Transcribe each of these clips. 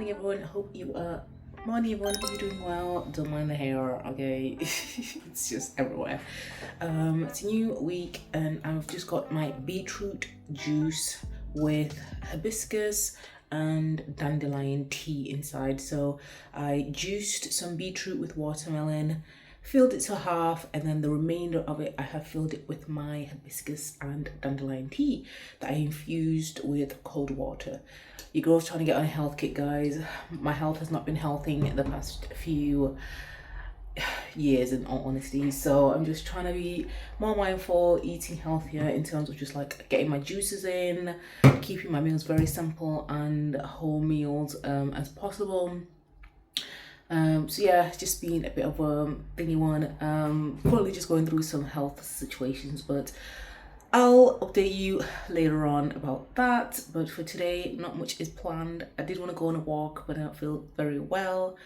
morning everyone. Hope you are hope you're doing well. Don't mind the hair, okay? It's just everywhere. It's a new week and I've just got my beetroot juice with hibiscus and dandelion tea inside. So I juiced some beetroot with watermelon, filled it to half, and then the remainder of it I have filled it with my hibiscus and dandelion tea that I infused with cold water. Your girl's trying to get on a health kick, guys. My health has not been healthy in the past few years, in all honesty, so I'm just trying to be more mindful, eating healthier in terms of just like getting my juices in, keeping my meals very simple and whole meals as possible. So yeah, it's just been a bit of a thingy one. Probably just going through some health situations, but I'll update you later on about that. But for today, not much is planned. I did want to go on a walk, but I don't feel very well,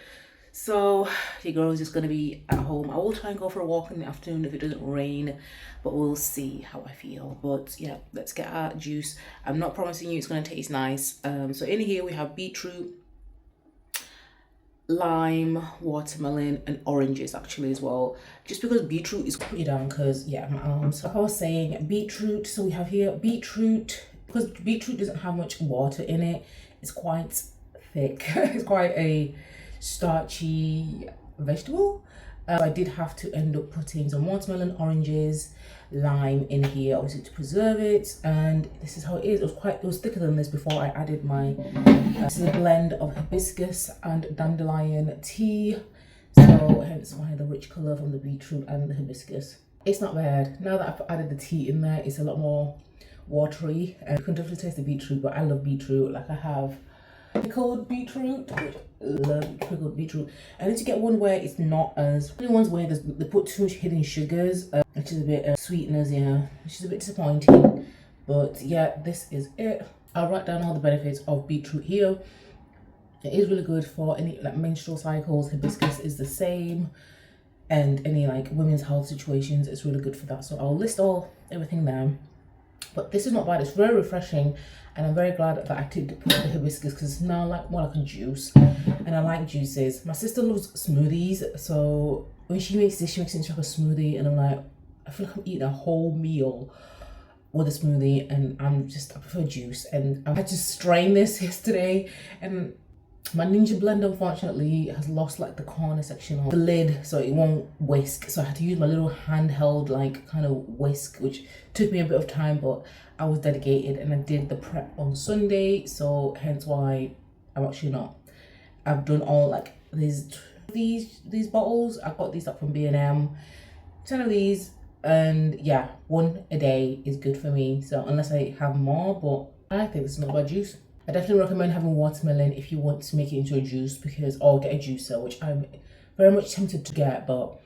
so your girl is just going to be at home. I will try and go for a walk in the afternoon if it doesn't rain, but we'll see how I feel. But yeah, let's get our juice. I'm not promising you it's going to taste nice. So in here we have beetroot, lime, watermelon, and oranges actually as well, just because beetroot is pretty down because yeah, my arms. Like I was saying, beetroot, so we have here beetroot, because beetroot doesn't have much water in it, it's quite thick. It's quite a starchy vegetable. I did have to end up putting some watermelon, oranges, lime in here, obviously to preserve it, and this is how it is. It was thicker than this before I added my this is a blend of hibiscus and dandelion tea, so hence why the rich color from the beetroot and the hibiscus. It's not bad. Now that I've added the tea in there, it's a lot more watery, and you can definitely taste the beetroot. But I love beetroot. Like I have pickled beetroot, which I love pickled beetroot. I need to get one where it's not as the ones where they put too much hidden sugars, which is a bit sweeteners, yeah, which is a bit disappointing. But yeah, this is it. I'll write down all the benefits of beetroot here. It is really good for any like menstrual cycles. Hibiscus is the same, and any like women's health situations, it's really good for that. So I'll list everything there. But this is not bad. It's very refreshing, and I'm very glad that I did put the hibiscus because it's now like more like a juice, and I like juices. My sister loves smoothies, so when she makes this, she makes it into like a smoothie, and I'm like, I feel like I'm eating a whole meal with a smoothie, and I prefer juice. And I had to strain this yesterday, and my Ninja blender unfortunately has lost like the corner section of the lid, so it won't whisk. So I had to use my little handheld like kind of whisk, which took me a bit of time, but I was dedicated and I did the prep on Sunday, so hence why I'm actually not. I've done all like these bottles. I got these up from B&M, 10 of these, and yeah, one a day is good for me. So unless I have more, but I think this is not bad juice. I definitely recommend having watermelon if you want to make it into a juice, or get a juicer, which I'm very much tempted to get, but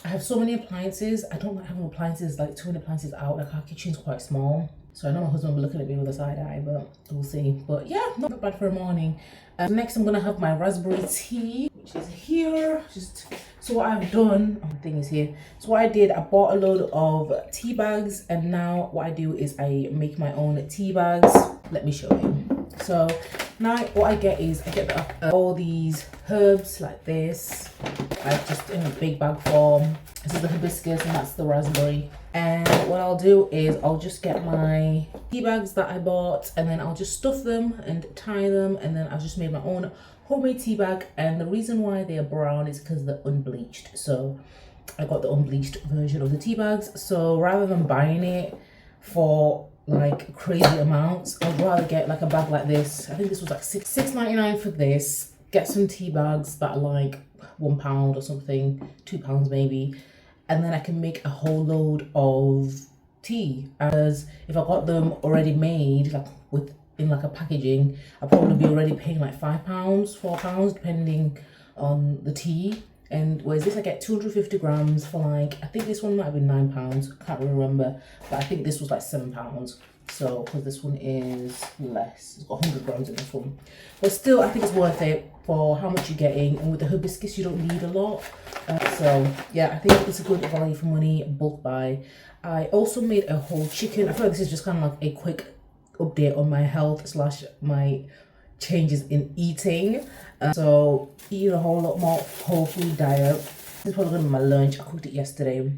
I have so many appliances. I don't like having appliances, like too many appliances out. Like our kitchen's quite small, so I know my husband will be looking at me with a side eye, but we'll see. But yeah, not bad for a morning. Next I'm gonna have my raspberry tea, which is here. So what I've done, the thing is here. So what I did, I bought a load of tea bags, and now what I do is I make my own tea bags. Let me show you. So now what I get is I get all these herbs like this. I just in a big bag form. This is the hibiscus and that's the raspberry. And what I'll do is I'll just get my tea bags that I bought, and then I'll just stuff them and tie them, and then I've just made my own homemade tea bag. And the reason why they are brown is because they're unbleached. So I got the unbleached version of the tea bags. So rather than buying it for like crazy amounts, I'd rather get like a bag like this. I think this was like $6.99 for this. Get some tea bags that are like £1 or something, £2 maybe, and then I can make a whole load of tea. As if I got them already made, like in like a packaging, I'd probably be already paying like £5, £4, depending on the tea. And whereas this I get 250 grams for like, I think this one might have been £9, can't really remember, but I think this was like £7. So because this one is less, it's got 100 grams in this one, but still I think it's worth it for how much you're getting. And with the hibiscus you don't need a lot, so yeah, I think it's a good value for money bulk buy. I also made a whole chicken. I feel like this is just kind of like a quick update on my health slash my changes in eating. So eating a whole lot more whole food diet. This is probably gonna be my lunch. I cooked it yesterday.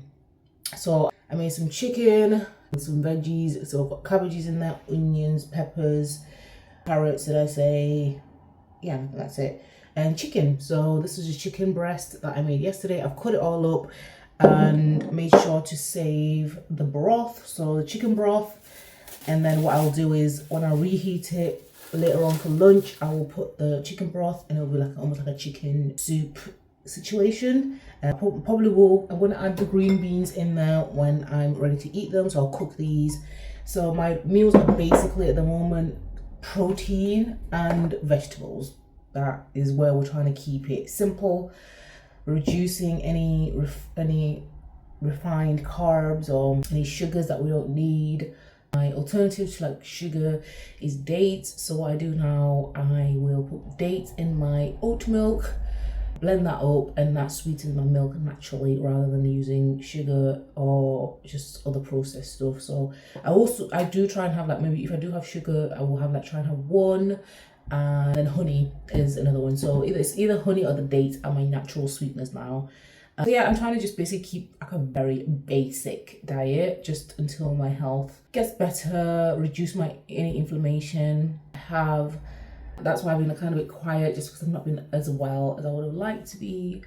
So I made some chicken, some veggies. So I've got cabbages in there, onions, peppers, carrots, did I say? Yeah, that's it. And chicken. So this is a chicken breast that I made yesterday. I've cut it all up and made sure to save the broth, so the chicken broth. And then what I'll do is when I reheat it later on for lunch, I will put the chicken broth and it'll be like almost like a chicken soup situation. Probably will, I'm going to add the green beans in there when I'm ready to eat them, so I'll cook these. So my meals are basically at the moment protein and vegetables. That is where we're trying to keep it simple, reducing any refined carbs or any sugars that we don't need. My alternative to like sugar is dates. So what I do now, I will put dates in my oat milk, blend that up, and that sweetens my milk naturally rather than using sugar or just other processed stuff. So I do try and have like, maybe if I do have sugar, I will have like try and have one. And then honey is another one. So it's either honey or the dates are my natural sweeteners now. So yeah, I'm trying to just basically keep like a very basic diet just until my health gets better, reduce any inflammation. That's why I've been kind of a bit quiet, just because I've not been as well as I would have liked to be.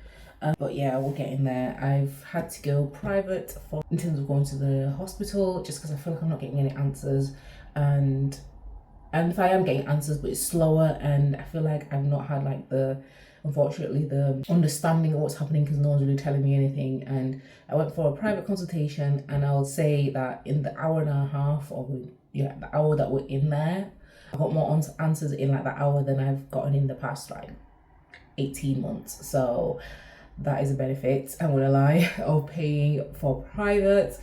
But yeah, we're getting there. I've had to go private in terms of going to the hospital, just because I feel like I'm not getting any answers. And if I am getting answers, but it's slower, and I feel like I've not had like unfortunately the understanding of what's happening, because no one's really telling me anything. And I went for a private consultation, and I'll say that in the hour and a half, or yeah, the hour that we're in there, I got more answers in like that hour than I've gotten in the past like 18 months. So that is a benefit, I'm gonna lie, of paying for private.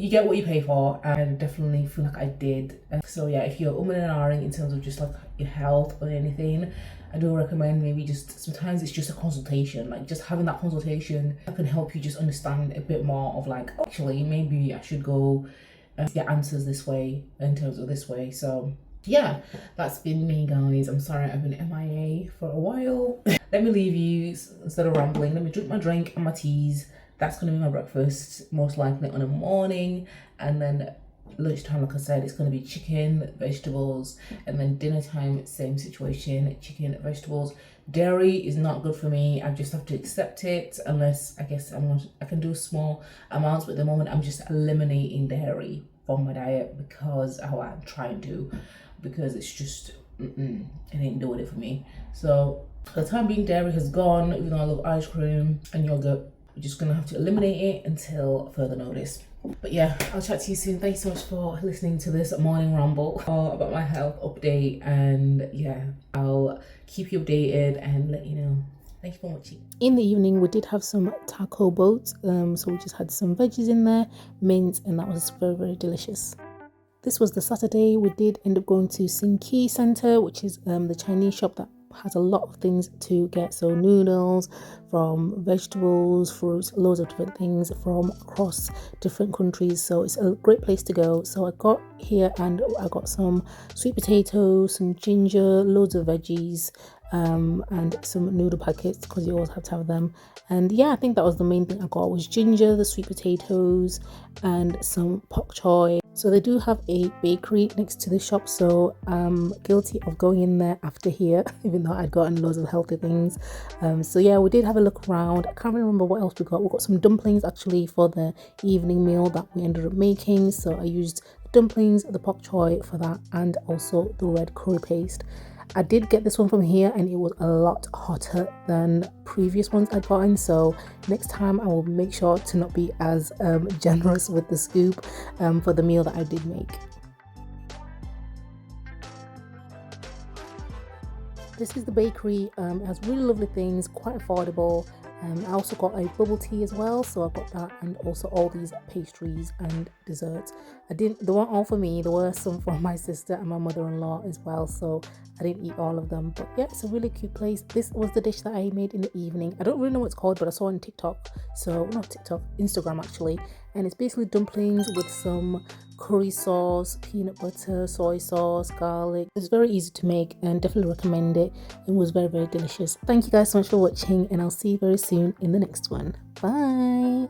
You get what you pay for, and I definitely feel like I did. So yeah, if you're and ahhing in terms of just like your health or anything, I do recommend maybe just sometimes it's just a consultation, like just having that consultation that can help you just understand a bit more of like, actually maybe I should go get answers this way in terms of this way. So yeah, that's been me, guys. I'm sorry I've been MIA for a while. Let me leave you instead of rambling. Let me drink my drink and my teas. That's going to be my breakfast, most likely on a morning. And then lunchtime, like I said, it's going to be chicken, vegetables. And then dinner time, same situation, chicken, vegetables. Dairy is not good for me. I just have to accept it, unless I guess I can do small amounts. But at the moment, I'm just eliminating dairy from my diet because I'm trying to, because it's just, it ain't doing it for me. So for the time being, dairy has gone, even though I love ice cream and yogurt. We're just gonna have to eliminate it until further notice. But yeah, I'll chat to you soon. Thanks so much for listening to this morning ramble about my health update. And yeah, I'll keep you updated and let you know. Thank you for watching. In the evening, we did have some taco boats. So we just had some veggies in there, mint, and that was very, very delicious. This was the Saturday. We did end up going to Sinki Center, which is the Chinese shop that has a lot of things to get. So noodles, from vegetables, fruits, loads of different things from across different countries. So it's a great place to go. So I got here and I got some sweet potatoes, some ginger, loads of veggies, and some noodle packets, because you always have to have them. And yeah, I think that was the main thing I got, was ginger, the sweet potatoes, and some pak choy. So they do have a bakery next to the shop, so I'm guilty of going in there after here, even though I'd gotten loads of healthy things. So yeah, we did have a look around. I can't remember what else we got. We got some dumplings actually for the evening meal that we ended up making. So I used the dumplings, the pak choy for that, and also the red curry paste. I did get this one from here and it was a lot hotter than previous ones I'd gotten, so next time I will make sure to not be as generous with the scoop for the meal that I did make. This is the bakery. It has really lovely things, quite affordable. I also got a bubble tea as well, so I've got that, and also all these pastries and desserts. They weren't all for me. There were some for my sister and my mother-in-law as well, so I didn't eat all of them. But yeah, it's a really cute place. This was the dish that I made in the evening. I don't really know what it's called, but I saw it on TikTok. So not TikTok, Instagram actually. And it's basically dumplings with some curry sauce, peanut butter, soy sauce, garlic. It's very easy to make and definitely recommend it. It was very, very delicious. Thank you guys so much for watching, and I'll see you very soon in the next one. Bye.